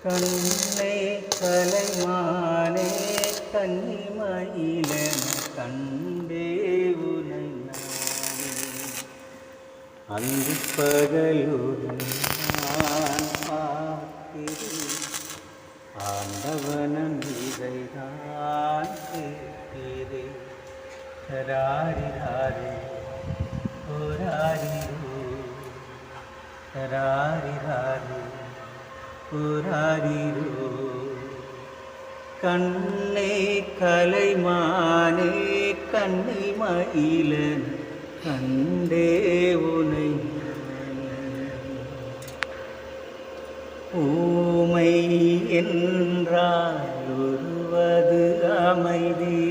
கண்ணே கலைமானே கன்னிமயிலென கண்டே உனை நானே. அங்கு பகலுடன் நான் பார்க்கிறேன், ஆண்டவனன் இதைதான் கேட்கிறேன். தராரிராரே ஓராரிரோ, தராரிராரே ஓராரிரோ. கண்ணே கலைமானே கன்னிமயிலென கண்டே உனை. ஊமை என்றால் ஒருவது அமைதி,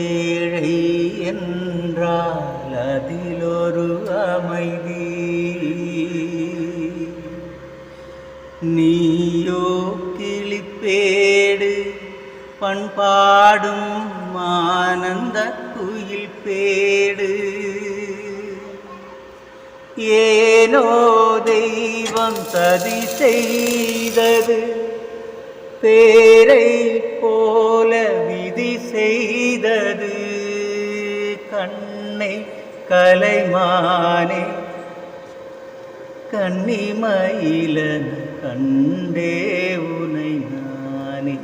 ஏழை என்றால் அதிலொரு அமைதி. நீயோ கிளிப்பேடு பண்பாடும் ஆனந்த குயில் பேடு. ஏனோ தெய்வம் சதி செய்தது, பேரை போல விதி செய்தது. கண்ணை கலைமானே கன்னிமயிலென கண்டே உனை நானே.